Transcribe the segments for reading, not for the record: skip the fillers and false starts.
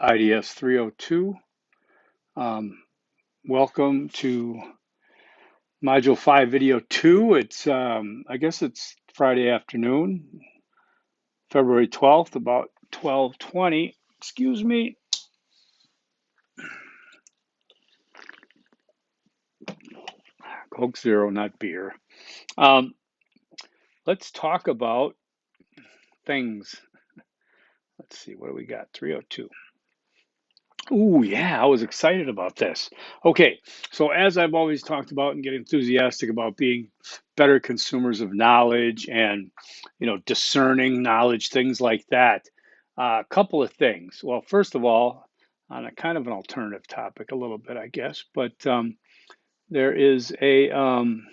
IDS 302. Um, Welcome to Module 5 Video 2. I guess it's Friday afternoon, February 12th, about 12:20. Excuse me. Coke Zero, not beer. Um, let's talk about things. Let's see, what do we got? 302. Ooh, yeah, I was excited about this. Okay, so as I've always talked about and get enthusiastic about being better consumers of knowledge and, discerning knowledge, things like that. A couple of things. Well, first of all, on a kind of an alternative topic, a little bit, I guess, but there is I'm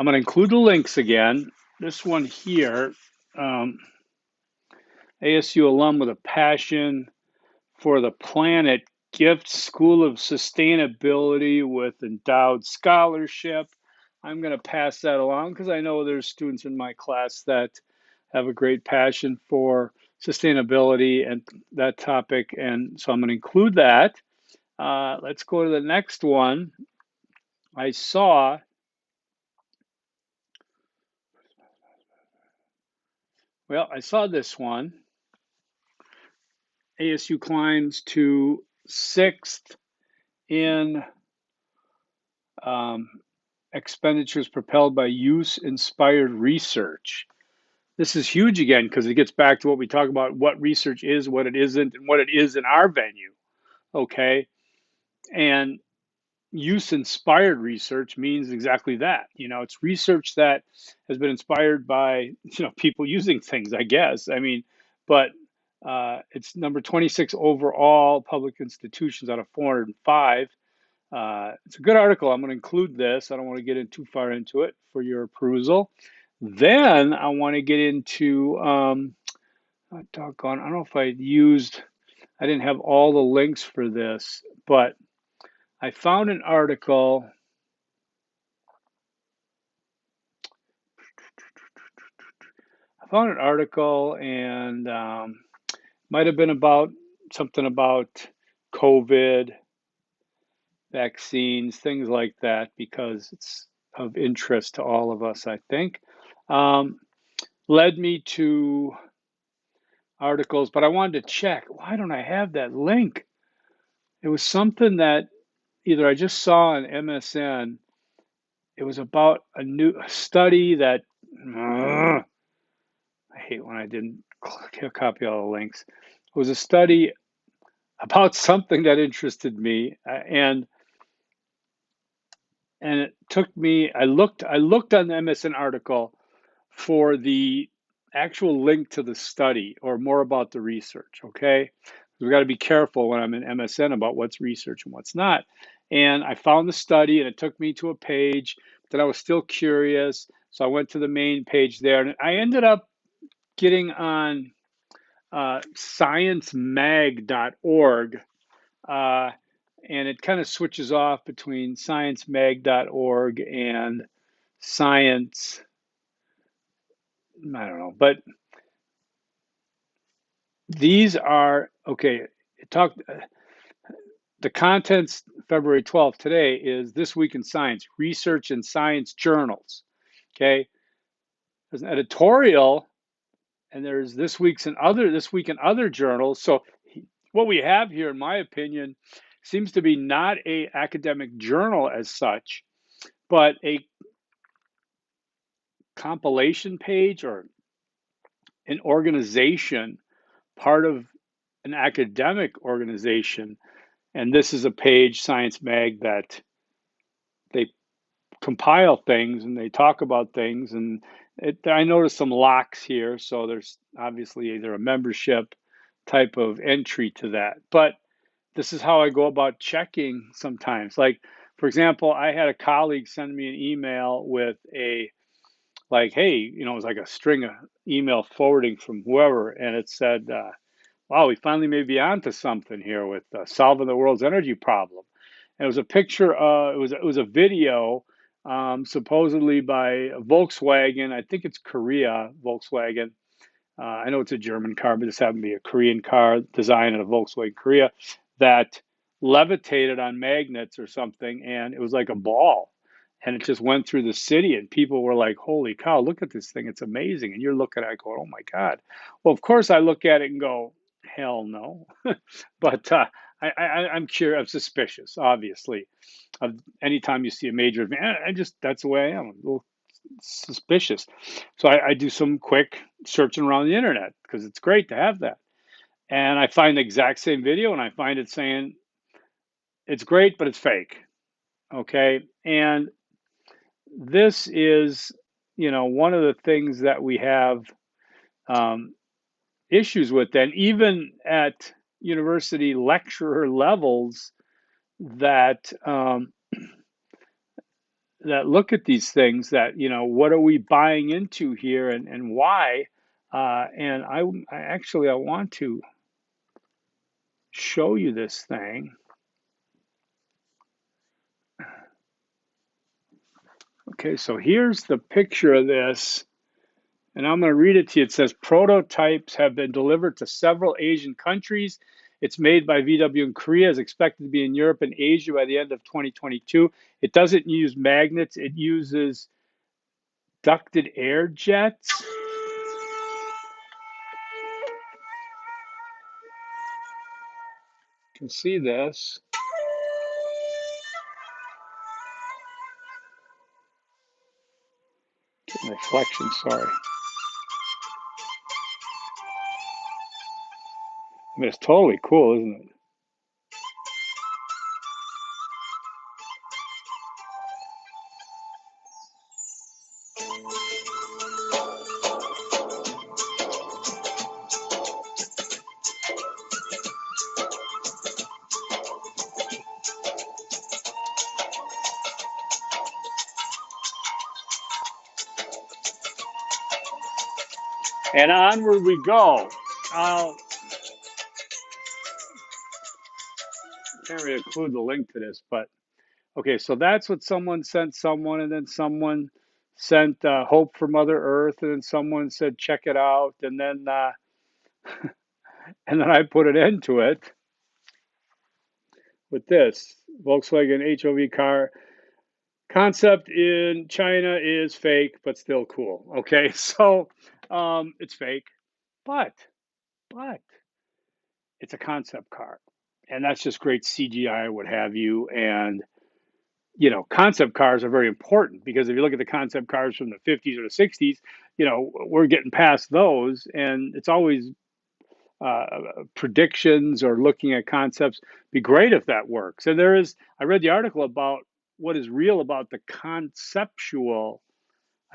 going to include the links again. This one here, um, ASU alum with a passion for the planet Gift School of Sustainability with endowed scholarship. I'm going to pass that along because I know there's students in my class that have a great passion for sustainability and that topic. And so I'm going to include that. Let's go to the next one. I saw, I saw this one. ASU climbs to sixth in um, expenditures propelled by use-inspired research. This is huge again because it gets back to what we talk about, what research is, what it isn't, and what it is in our venue. Okay. And use-inspired research means exactly that. It's research that has been inspired by, people using things, I guess. I mean, but it's number 26 overall public institutions out of 405. It's a good article. I'm going to include this. I don't want to get in too far into it for your perusal. Then I want to get into, doggone, I don't know if I didn't have all the links for this, but I found an article. And might have been about something about COVID, vaccines, things like that, because it's of interest to all of us, I think. Um, Led me to articles, but I wanted to check, why don't I have that link? It was something that either I just saw on MSN. It was about a new study that I hate when I didn't copy all the links. It was a study about something that interested me, and it took me. I looked on the MSN article for the actual link to the study or more about the research. Okay, we got to be careful when I'm in MSN about what's research and what's not. And I found the study, and it took me to a page that I was still curious. So I went to the main page there, and I ended up getting on sciencemag.org, uh, and it kind of switches off between sciencemag.org and science. I don't know, but these are okay. It talked the contents February 12th today is This Week in Science, research in science journals. Okay, there's an editorial, and there's this week in other journals. So what we have here, in my opinion, seems to be not a academic journal as such, but a compilation page or an organization, part of an academic organization. And this is a page, Science Mag, that they compile things and they talk about things. And I noticed some locks here. So there's obviously either a membership type of entry to that. But this is how I go about checking sometimes. Like, for example, I had a colleague send me an email with like, hey, it was like a string of email forwarding from whoever. And it said, wow, we finally may be onto something here with solving the world's energy problem. And it was a picture. It was a video, supposedly by Volkswagen. I think it's Korea Volkswagen, I know it's a German car, but this happened to be a Korean car designed in a Volkswagen Korea that levitated on magnets or something, and it was like a ball. And it just went through the city, and people were like, "Holy cow, look at this thing! It's amazing!" And you're looking at it going, "Oh my God!" Well, of course, I look at it and go, "Hell no!" But I'm curious, I'm suspicious, obviously. Of anytime you see a major event, I just that's the way I am. I'm a little suspicious. So I do some quick searching around the internet because it's great to have that. And I find the exact same video and I find it saying it's great, but it's fake. Okay. And this is, one of the things that we have um, issues with then, even at university lecturer levels that that look at these things that what are we buying into here and why and I actually I want to show you this thing. Okay, so here's the picture of this, and I'm going to read it to you. It says prototypes have been delivered to several Asian countries. It's made by VW in Korea, is expected to be in Europe and Asia by the end of 2022. It doesn't use magnets, it uses ducted air jets. You can see this. Reflection, sorry. I mean, it's totally cool, isn't it? And onward we go. I can't really include the link to this, but okay, so that's what someone sent someone, and then someone sent Hope for Mother Earth, and then someone said check it out, and then I put an end to it with this Volkswagen HOV car concept in China is fake, but still cool. Okay, so it's fake, but but it's a concept car, and that's just great CGI, what have you, and concept cars are very important because if you look at the concept cars from the 50s or the 60s, we're getting past those, and it's always predictions or looking at concepts. Be great if that works. And I read the article about what is real about the conceptual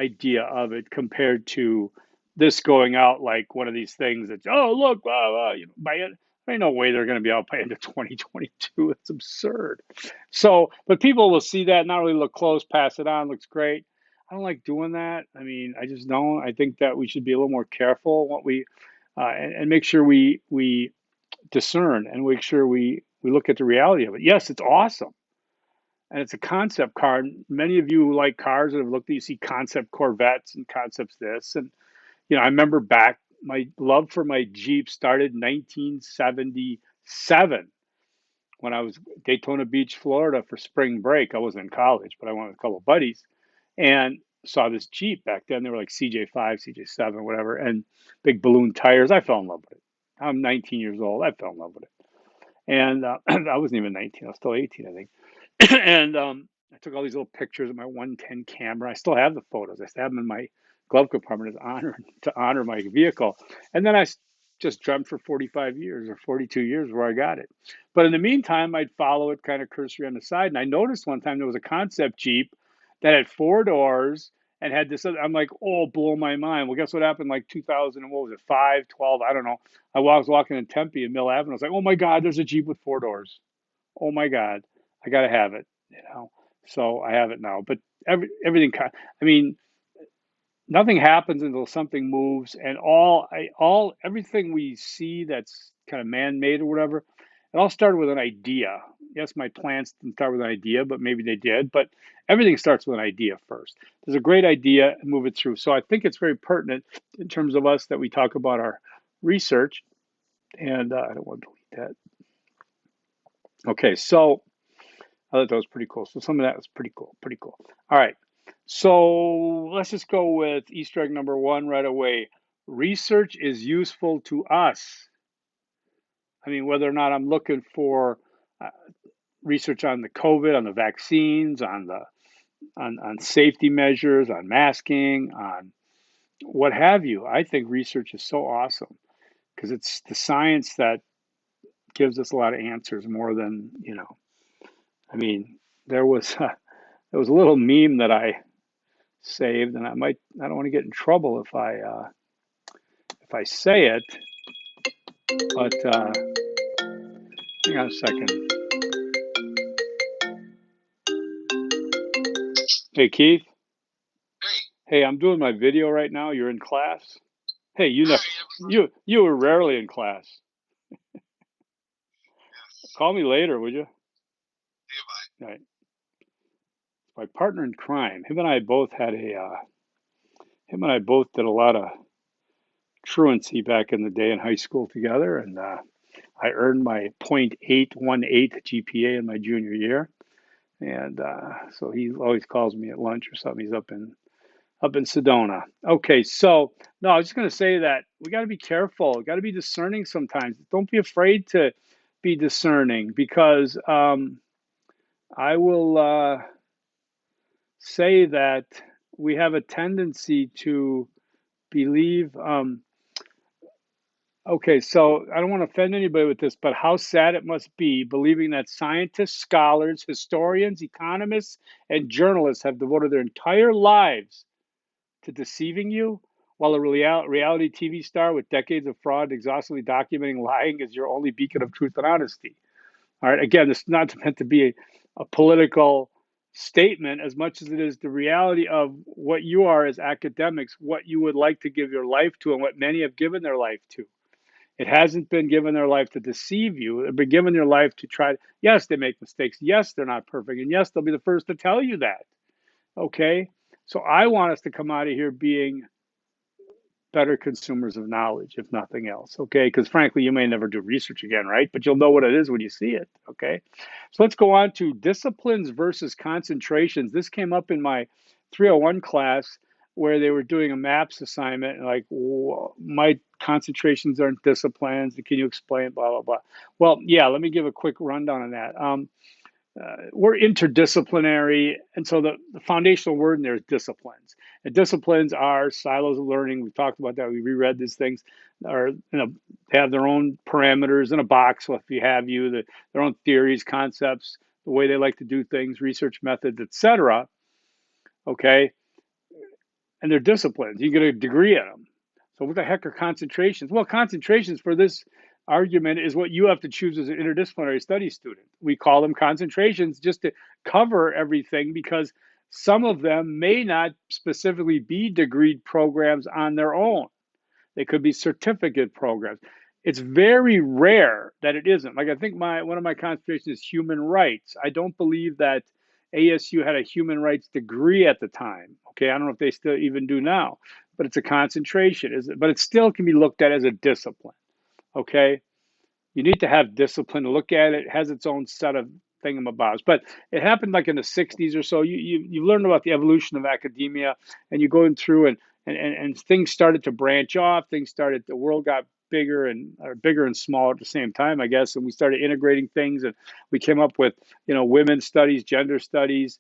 idea of it compared to this going out like one of these things that, oh look, blah, blah, by it. There ain't no way they're going to be out by end of 2022. It's absurd. So, but people will see that, not really look close, pass it on, looks great. I don't like doing that. I mean, I just don't. I think that we should be a little more careful what we and make sure we discern and make sure we look at the reality of it. Yes, it's awesome, and it's a concept car. Many of you who like cars that have looked at, you see concept Corvettes and concepts this, and I remember back my love for my Jeep started in 1977 when I was Daytona Beach, Florida for spring break. I wasn't in college, but I went with a couple of buddies and saw this Jeep back then. They were like CJ5, CJ7, whatever, and big balloon tires. I fell in love with it. I'm 19 years old. I fell in love with it. And I wasn't even 19. I was still 18, I think. And I took all these little pictures of my 110 camera. I still have the photos. I still have them in my glove compartment to honor my vehicle. And then I just dreamt for 45 years or 42 years where I got it. But in the meantime, I'd follow it kind of cursory on the side. And I noticed one time there was a concept Jeep that had four doors and had this. I'm like, oh, blow my mind. Well, guess what happened? Like 2000 and what was it, 5, 12? I don't know. I was walking in Tempe and Mill Avenue. I was like, oh my God, there's a Jeep with four doors. Oh my God, I got to have it. So I have it now. But everything, I mean, nothing happens until something moves, and everything we see that's kind of man-made or whatever, It all started with an idea. Yes, my plants didn't start with an idea, but maybe they did. But everything starts with an idea first. There's a great idea, and move it through. So I think it's very pertinent in terms of us that we talk about our research. And I don't want to delete that. Okay, so I thought that was pretty cool. So some of that was pretty cool. Pretty cool. All right. So let's just go with Easter egg number one right away. Research is useful to us. I mean, whether or not I'm looking for uh, research on the COVID, on the vaccines, on safety measures, on masking, on what have you. I think research is so awesome because it's the science that gives us a lot of answers more than, I mean, there was there was a little meme that I saved, and I don't want to get in trouble if I say it, but hang on a second. Hey Keith, Hey, hey, I'm doing my video right now. You're in class. Hey, hi, you were rarely in class. yes, Call me later, would you? hey, bye. All right. My partner in crime. Him and I both did a lot of truancy back in the day in high school together, and I earned my .818 GPA in my junior year, and so he always calls me at lunch or something. He's up in Sedona. Okay, so no, I was just going to say that we got to be careful. We got to be discerning sometimes. Don't be afraid to be discerning because I will say that we have a tendency to believe. Okay, so I don't want to offend anybody with this, but how sad it must be believing that scientists, scholars, historians, economists, and journalists have devoted their entire lives to deceiving you, while a reality TV star with decades of fraud exhaustively documenting lying is your only beacon of truth and honesty. All right, again, this is not meant to be a political statement as much as it is the reality of what you are as academics, what you would like to give your life to, and what many have given their life to. It hasn't been given their life to deceive you. They've been given their life to try. Yes, they make mistakes. Yes, they're not perfect. And yes, they'll be the first to tell you that. Okay? So I want us to come out of here being better consumers of knowledge, if nothing else. Okay? Because frankly, you may never do research again, right? But you'll know what it is when you see it. Okay? So let's go on to disciplines versus concentrations. This came up in my 301 class where they were doing a maps assignment and like my concentrations aren't disciplines. Can you explain blah blah blah? Well, yeah, let me give a quick rundown on that. We're interdisciplinary, and so the foundational word in there is disciplines. And disciplines are silos of learning. We've talked about that. We reread these things. Are have their own parameters in a box. So if you have their own theories, concepts, the way they like to do things, research methods, etc. Okay, and they're disciplines. You get a degree in them. So what the heck are concentrations? Well, concentrations for this argument is what you have to choose as an interdisciplinary studies student. We call them concentrations just to cover everything because some of them may not specifically be degree programs on their own. They could be certificate programs. It's very rare that it isn't. Like I think one of my concentrations is human rights. I don't believe that ASU had a human rights degree at the time. Okay, I don't know if they still even do now, but it's a concentration, is it? But it still can be looked at as a discipline. Okay, you need to have discipline to look at it. It has its own set of thingamabobs. But it happened like in the 60s or so. You learned about the evolution of academia, and you're going through and things started to branch off. The world got bigger and smaller at the same time, I guess. And we started integrating things, and we came up with women's studies, gender studies,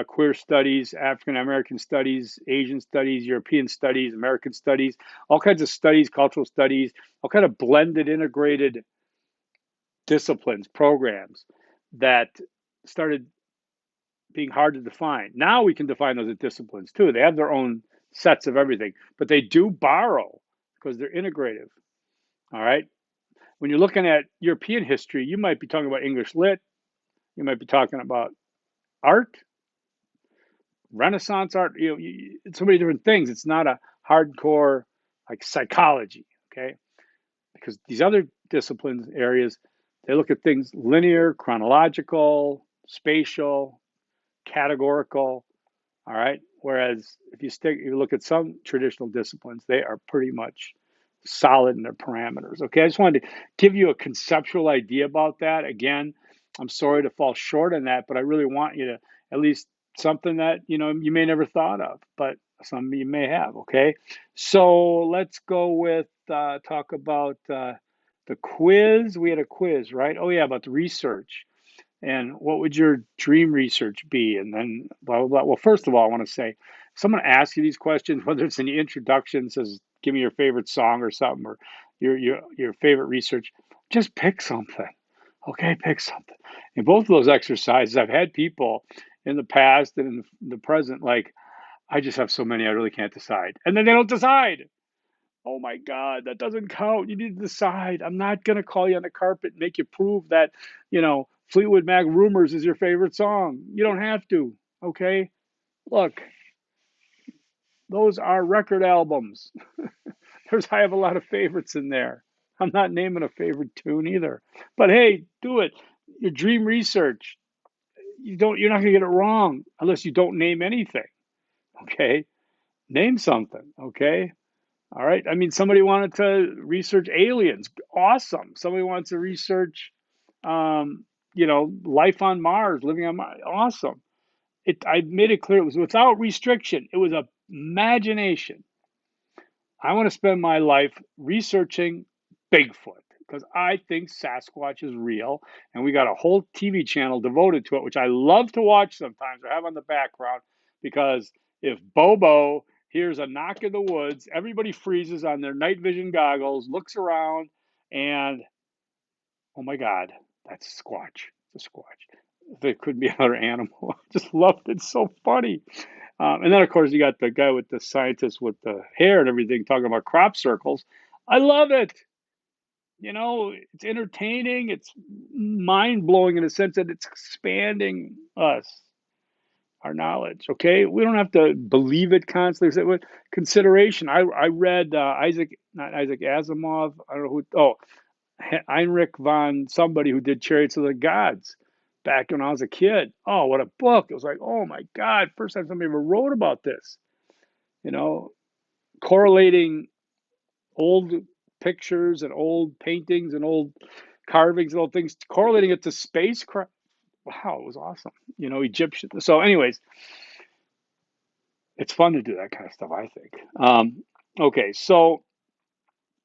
queer studies, African American studies, Asian studies, European studies, American studies, all kinds of studies, cultural studies, all kind of blended, integrated disciplines, programs that started being hard to define. Now we can define those as disciplines too. They have their own sets of everything, but they do borrow because they're integrative. All right. When you're looking at European history, you might be talking about English lit, you might be talking about art, Renaissance art, so many different things. It's not a hardcore like psychology, okay? Because these other disciplines areas, They look at things linear, chronological, spatial, categorical. All right. Whereas you look at some traditional disciplines, they are pretty much solid in their parameters. Okay. I just wanted to give you a conceptual idea about that. Again, I'm sorry to fall short on that, but I really want you to at least something that, you may never thought of, but some you may have. Okay. So let's go with, talk about, the quiz. We had a quiz, right? Oh, yeah, about the research. And what would your dream research be? And then blah, blah, blah. Well, first of all, I want to say, if someone asks you these questions, whether it's in the introduction, says, give me your favorite song or something, or your favorite research, just pick something. Okay, pick something. In both of those exercises, I've had people in the past and in the present, like, I just have so many, I really can't decide. And then they don't decide. Oh my God, that doesn't count. You need to decide. I'm not going to call you on the carpet and make you prove that, Fleetwood Mac Rumors is your favorite song. You don't have to. Okay. Look, those are record albums. I have a lot of favorites in there. I'm not naming a favorite tune either. But hey, do it. Your dream research. You're not going to get it wrong unless you don't name anything. Okay. Name something. Okay. All right. I mean, somebody wanted to research aliens. Awesome. Somebody wants to research, life on Mars, living on Mars. Awesome. I made it clear it was without restriction. It was a imagination. I want to spend my life researching Bigfoot because I think Sasquatch is real, and we got a whole TV channel devoted to it, which I love to watch sometimes or have on the background because if Bobo hears a knock in the woods, everybody freezes on their night vision goggles, looks around, and oh my God, that's Squatch. It's a Squatch. There could be another animal. I just loved it. It's so funny. And then, of course, you got the guy with the scientist with the hair and everything talking about crop circles. I love it. It's entertaining. It's mind blowing in a sense that it's expanding our knowledge. Okay. We don't have to believe it constantly. With consideration. I read not Isaac Asimov. I don't know who. Oh, Heinrich von somebody who did Chariots of the Gods back when I was a kid. Oh, what a book. It was like, oh my God, first time somebody ever wrote about this, you know, correlating old pictures and old paintings and old carvings and old things, correlating it to spacecraft. Wow, it was awesome. Egyptian. So, anyways, it's fun to do that kind of stuff, I think. Okay, so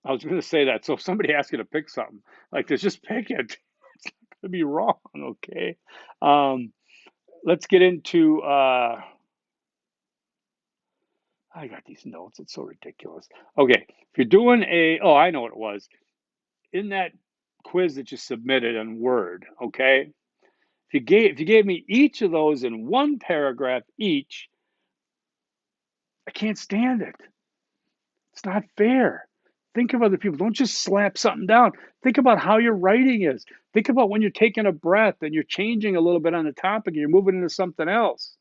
I was going to say that. So if somebody asks you to pick something like this, just pick it. It's not going to be wrong. Okay. Um, let's get into. I got these notes. It's so ridiculous. Okay, if you're doing I know what it was in that quiz that you submitted in Word. Okay, if you gave me each of those in one paragraph each, I can't stand it. It's not fair. Think of other people. Don't just slap something down. Think about how your writing is. Think about when you're taking a breath and you're changing a little bit on the topic and you're moving into something else.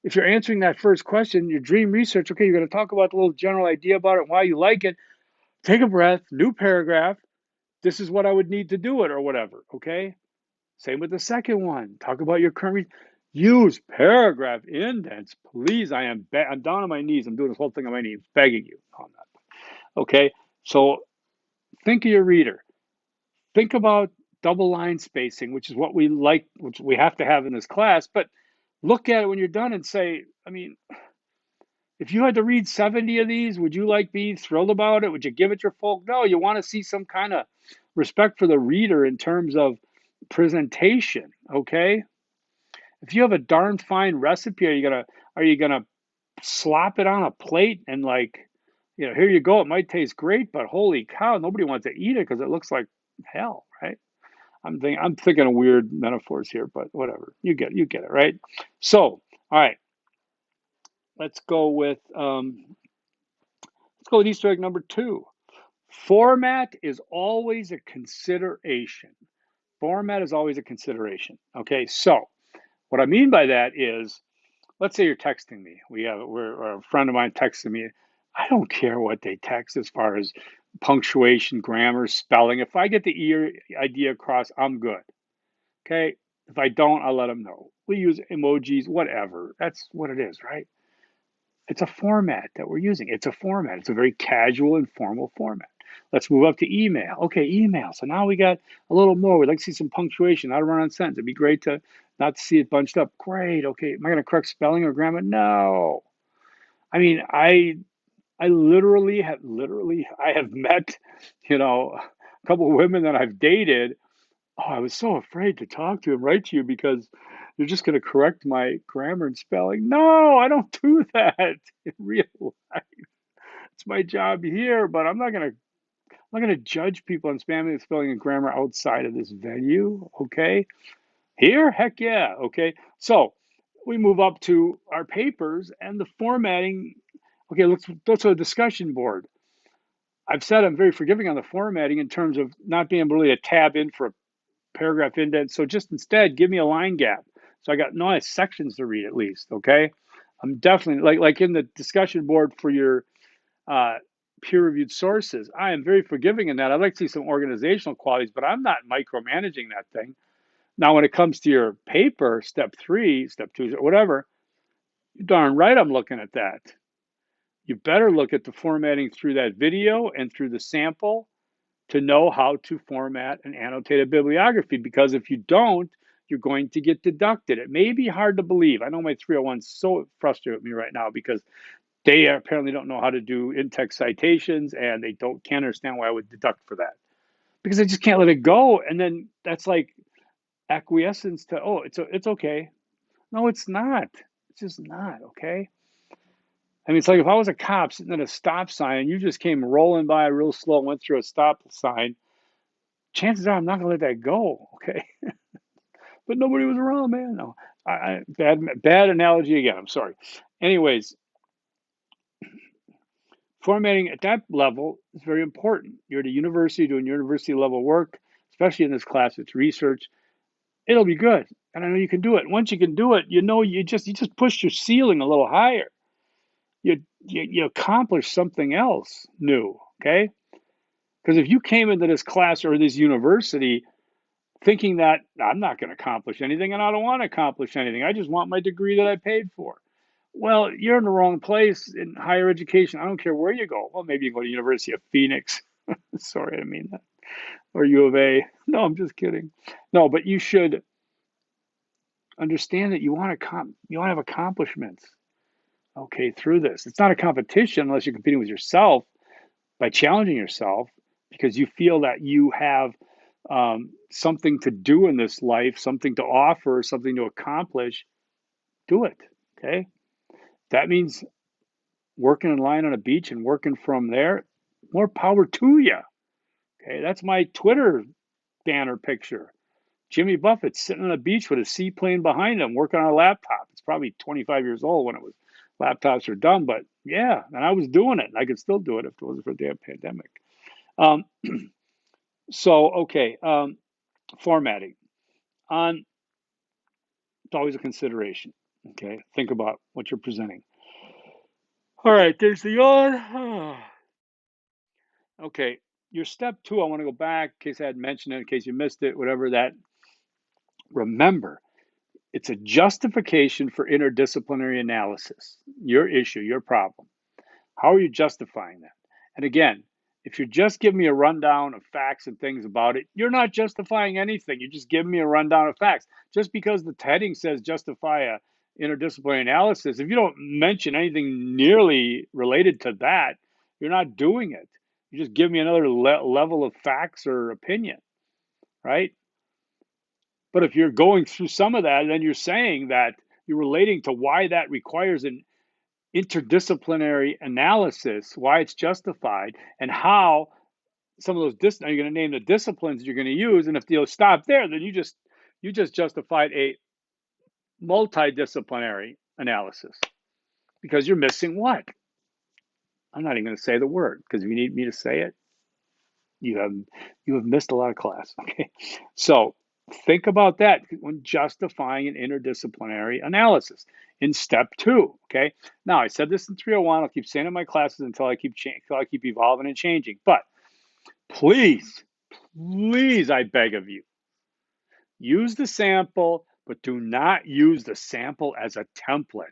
If you're answering that first question, your dream research, okay, you're going to talk about the little general idea about it, why you like it. Take a breath, new paragraph. This is what I would need to do it or whatever. Okay. Same with the second one. Talk about your current. Use paragraph indents, please. I'm down on my knees. I'm doing this whole thing on my knees, begging you. No, I'm not. Okay. So think of your reader. Think about double line spacing, which is what we like, which we have to have in this class. But look at it when you're done and say, I mean, if you had to read 70 of these, would you be thrilled about it? Would you give it your full? No, you want to see some kind of respect for the reader in terms of presentation. Okay. If you have a darn fine recipe, are you gonna slop it on a plate and here you go. It might taste great, but holy cow, nobody wants to eat it because it looks like hell, right? I'm thinking of weird metaphors here, but whatever. You get it, right? So, all right, let's go with Easter egg number 2. Format is always a consideration. Format is always a consideration. Okay, so what I mean by that is, let's say you're texting me. Or a friend of mine texting me. I don't care what they text as far as punctuation, grammar, spelling. If I get the idea across, I'm good. Okay. If I don't, I'll let them know. We use emojis, whatever. That's what it is, right? It's a format that we're using. It's a format. It's a very casual, informal format. Let's move up to email. Okay, email. So now we got a little more. We'd like to see some punctuation, not a run on sentence. It'd be great to not to see it bunched up. Great. Okay, am I going to correct spelling or grammar? No. I mean, I literally I have met, a couple of women that I've dated. Oh, I was so afraid to talk to and write to you because you're just going to correct my grammar and spelling. No, I don't do that in real life. It's my job here, but I'm not gonna judge people on spamming and spelling and grammar outside of this venue. Okay, here, heck yeah. Okay, so we move up to our papers and the formatting. Okay, let's a discussion board. I've said I'm very forgiving on the formatting in terms of not being able really to tab in for a paragraph indent. So just instead, give me a line gap. So I got nice sections to read at least. Okay, I'm definitely like in the discussion board for your uh, peer-reviewed sources. I am very forgiving in that. I'd like to see some organizational qualities, but I'm not micromanaging that thing. Now, when it comes to your paper, step 3, step 2, whatever, you're darn right I'm looking at that. You better look at the formatting through that video and through the sample to know how to format an annotated bibliography, because if you don't, you're going to get deducted. It may be hard to believe. I know my 301's so frustrated with me right now because they apparently don't know how to do in-text citations, and they can't understand why I would deduct for that because I just can't let it go. And then that's like acquiescence to, oh, it's okay. No, it's not. It's just not okay. I mean, it's like if I was a cop sitting at a stop sign and you just came rolling by real slow and went through a stop sign, chances are I'm not going to let that go. Okay, but nobody was around, man. No, bad analogy again. I'm sorry. Anyways, formatting at that level is very important. You're at a university doing university level work, especially in this class, it's research. It'll be good. And I know you can do it. Once you can do it, you just push your ceiling a little higher. You accomplish something else new. Okay? Because if you came into this class or this university thinking that I'm not going to accomplish anything and I don't want to accomplish anything, I just want my degree that I paid for. Well, you're in the wrong place in higher education. I don't care where you go. Well, maybe you go to University of Phoenix. Sorry, I didn't mean that. Or U of A. No, I'm just kidding. No, but you should understand that you want to have accomplishments. Okay, through this, it's not a competition unless you're competing with yourself by challenging yourself because you feel that you have something to do in this life, something to offer, something to accomplish. Do it. Okay, that means working in line on a beach and working from there, more power to you. Okay, that's my Twitter banner picture. Jimmy Buffett sitting on a beach with a seaplane behind him, working on a laptop. It's probably 25 years old when it was laptops were done, but yeah, and I was doing it, and I could still do it if it wasn't for the damn pandemic. Um, so, formatting on it's always a consideration. Okay, think about what you're presenting. All right, there's the yawn. Okay, your step 2, I want to go back in case I had mentioned it, in case you missed it, whatever that. Remember, it's a justification for interdisciplinary analysis. Your issue, your problem. How are you justifying that? And again, if you're just giving me a rundown of facts and things about it, you're not justifying anything. You're just giving me a rundown of facts. Just because the heading says justify a interdisciplinary analysis, if you don't mention anything nearly related to that, you're not doing it. You just give me another level of facts or opinion, right? But if you're going through some of that, then you're saying that you're relating to why that requires an interdisciplinary analysis, why it's justified, and how some of those are you going to name the disciplines you're going to use, and if you'll stop there, then you just justified a multidisciplinary analysis because you're missing what? I'm not even going to say the word because if you need me to say it, you have you have missed a lot of class. Okay, so think about that when justifying an interdisciplinary analysis in step 2. Now I said this in 301. I'll keep saying it in my classes until I keep evolving and changing. But Please, please, I beg of you, use the sample, but do not use the sample as a template.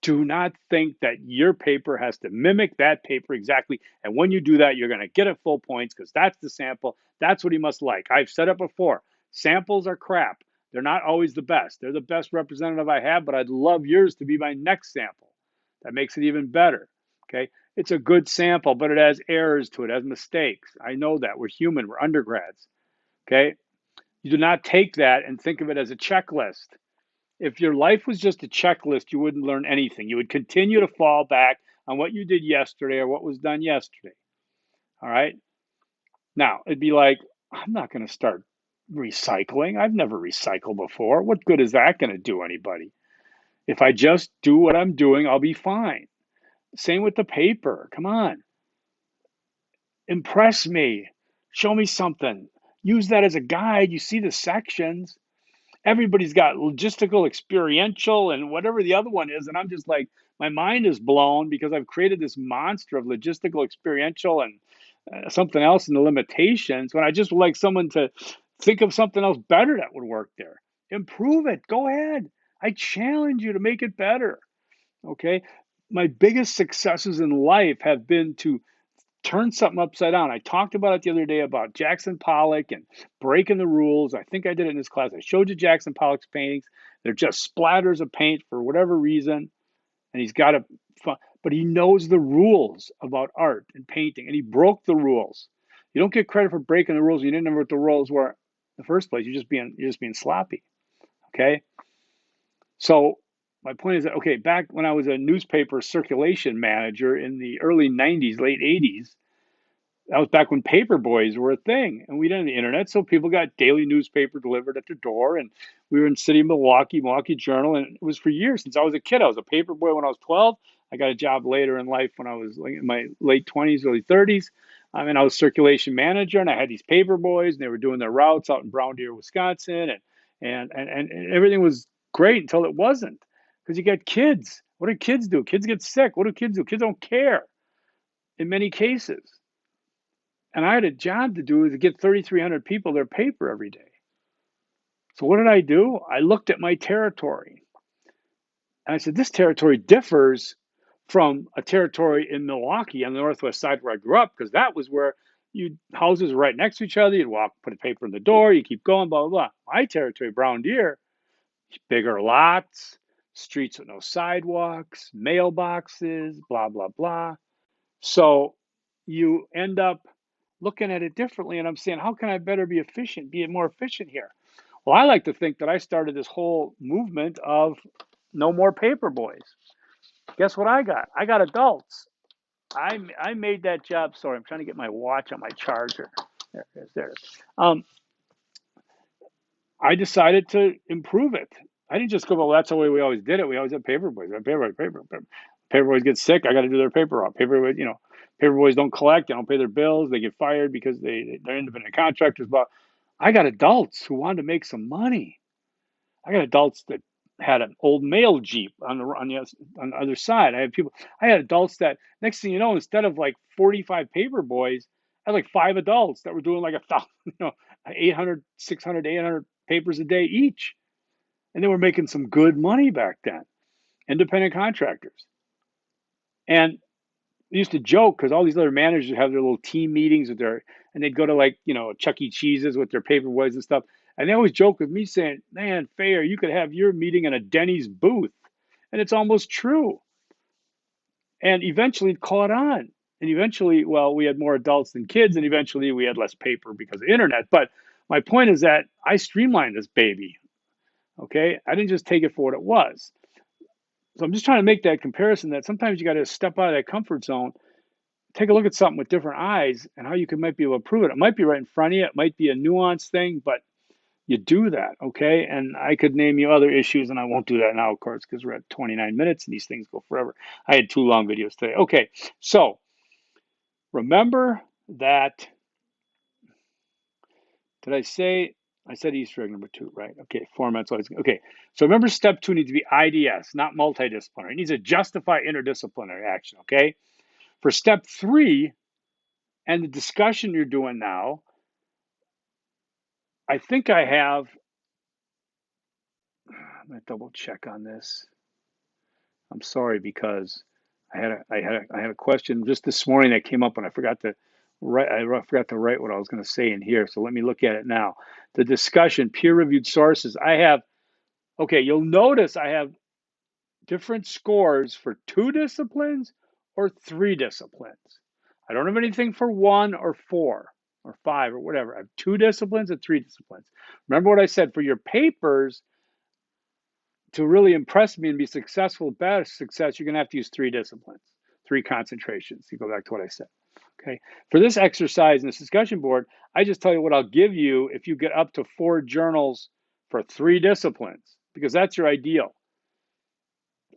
Do not think that your paper has to mimic that paper exactly. And when you do that, you're going to get it full points because that's the sample. That's what he must like. I've said it before. Samples are crap. They're not always the best. They're the best representative I have, but I'd love yours to be my next sample. That makes it even better. Okay. It's a good sample, but it has errors to it, it has mistakes. I know that. We're human, we're undergrads. Okay. You do not take that and think of it as a checklist. If your life was just a checklist, you wouldn't learn anything. You would continue to fall back on what you did yesterday or what was done yesterday. All right. Now, it'd be like, I'm not going to start recycling. I've never recycled before. What good is that going to do anybody? If I just do what I'm doing, I'll be fine. Same with the paper. Come on. Impress me. Show me something. Use that as a guide. You see the sections. Everybody's got logistical, experiential, and whatever the other one is. And I'm just like, my mind is blown because I've created this monster of logistical, experiential, and something else in the limitations when I just would like someone to think of something else better that would work there. Improve it. Go ahead. I challenge you to make it better. Okay. My biggest successes in life have been to turn something upside down. I talked about it the other day about Jackson Pollock and breaking the rules. I think I did it in this class. I showed you Jackson Pollock's paintings. They're just splatters of paint for whatever reason, and he's got a, but he knows the rules about art and painting, and he broke the rules. You don't get credit for breaking the rules. You didn't know what the rules were in the first place. You're just being sloppy. Okay, so my point is that okay, back when I was a newspaper circulation manager in the early '90s, late '80s, that was back when paper boys were a thing, and we didn't have the internet, so people got daily newspaper delivered at their door. And we were in city of Milwaukee, Milwaukee Journal, and it was for years since I was a kid. I was a paper boy when I was 12. I got a job later in life when I was like in my late 20s, early 30s. And I was circulation manager, and I had these paper boys, and they were doing their routes out in Brown Deer, Wisconsin, and everything was great until it wasn't, because you got kids. What do kids do? Kids get sick. What do kids do? Kids don't care in many cases. And I had a job to do to get 3,300 people their paper every day. So what did I do? I looked at my territory and I said, this territory differs from a territory in Milwaukee on the northwest side where I grew up, because that was where you houses were right next to each other. You'd walk, put a paper in the door, you keep going, blah, blah, blah. My territory, Brown Deer, bigger lots, streets with no sidewalks, mailboxes, blah, blah, blah. So you end up looking at it differently. And I'm saying, how can I better be efficient, be more efficient here? Well, I like to think that I started this whole movement of no more paper boys. Guess what I got? I got adults. I made that job. Sorry, I'm trying to get my watch on my charger. There it is. There it is. I decided to improve it. I didn't just go, well, that's the way we always did it. We always had paper boys. Paper boys get sick. I got to do their paper route. Paper boys don't collect. They don't pay their bills. They get fired because they're independent contractors. But I got adults who wanted to make some money. I got adults that had an old mail Jeep on the other side. I had adults that next thing you know, instead of like 45 paper boys, I had like 5 adults that were doing like 1,000, 800, 600, 800 papers a day each. And they were making some good money back then, independent contractors. And we used to joke because all these other managers have their little team meetings and they'd go to like, Chuck E. Cheese's with their paper boys and stuff. And they always joke with me saying, man, Fair, you could have your meeting in a Denny's booth. And it's almost true. And eventually it caught on. And eventually, well, we had more adults than kids, and eventually we had less paper because of the internet. But my point is that I streamlined this baby. Okay. I didn't just take it for what it was. So I'm just trying to make that comparison that sometimes you got to step out of that comfort zone, take a look at something with different eyes and how you might be able to improve it. It might be right in front of you. It might be a nuanced thing, but you do that, okay? And I could name you other issues, and I won't do that now, of course, because we're at 29 minutes and these things go forever. I had 2 long videos today. Okay, so remember that, did I say, I said Easter egg number 2, right? Okay, formats. Okay, so remember step 2 needs to be IDS, not multidisciplinary. It needs to justify interdisciplinary action, okay? For step 3, And the discussion you're doing now, I think I have, I'm going to double check on this. I'm sorry because I had a question just this morning that came up and I forgot to write what I was going to say in here. So let me look at it now. The discussion, peer reviewed sources. I have, okay, you'll notice I have different scores for 2 disciplines or 3 disciplines. I don't have anything for 1 or 4 or 5 or whatever. I have 2 disciplines and 3 disciplines. Remember what I said, for your papers to really impress me and be successful, best success, you're going to have to use 3 disciplines, 3 concentrations. You go back to what I said. Okay. For this exercise in this discussion board, I just tell you what I'll give you if you get up to 4 journals for 3 disciplines, because that's your ideal.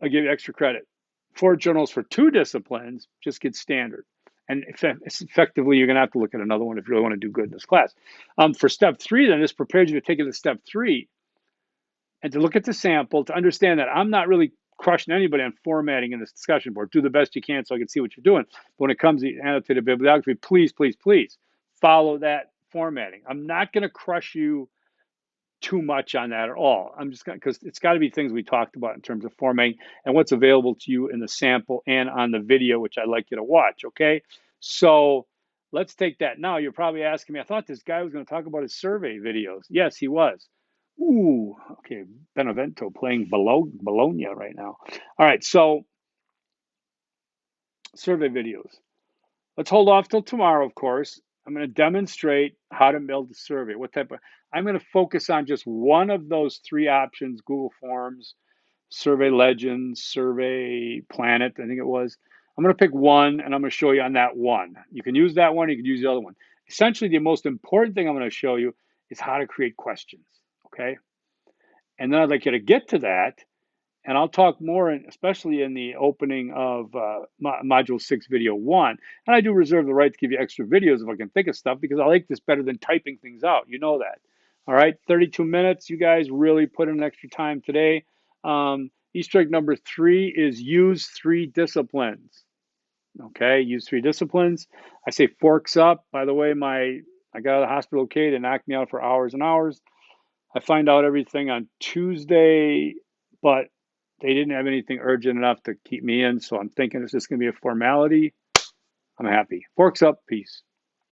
I'll give you extra credit. 4 journals for 2 disciplines, just get standard. And effectively, you're going to have to look at another one if you really want to do good in this class. For step 3, then, this prepares you to take it to step 3 and to look at the sample to understand that I'm not really crushing anybody on formatting in this discussion board. Do the best you can so I can see what you're doing. But when it comes to annotated bibliography, please, please, please follow that formatting. I'm not going to crush you too much on that at all. I'm just going to, because it's got to be things we talked about in terms of formatting and what's available to you in the sample and on the video, which I'd like you to watch. Okay. So let's take that. Now you're probably asking me, I thought this guy was going to talk about his survey videos. Yes, he was. Ooh, okay. Benevento playing Bologna right now. All right. So survey videos. Let's hold off till tomorrow, of course. I'm going to demonstrate how to build a survey. I'm going to focus on just one of those 3 options: Google Forms, Survey Legends, Survey Planet, I think it was. I'm going to pick one and I'm going to show you on that one. You can use that one, you can use the other one. Essentially, the most important thing I'm going to show you is how to create questions. Okay. And then I'd like you to get to that, and I'll talk more, especially in the opening of Module 6, Video 1. And I do reserve the right to give you extra videos if I can think of stuff, because I like this better than typing things out. You know that. All right, 32 minutes. You guys really put in extra time today. Easter egg number 3 is use 3 disciplines. Okay, use 3 disciplines. I say forks up. By the way, I got out of the hospital okay. They knocked me out for hours and hours. I find out everything on Tuesday, but they didn't have anything urgent enough to keep me in. So I'm thinking it's just going to be a formality. I'm happy. Forks up. Peace.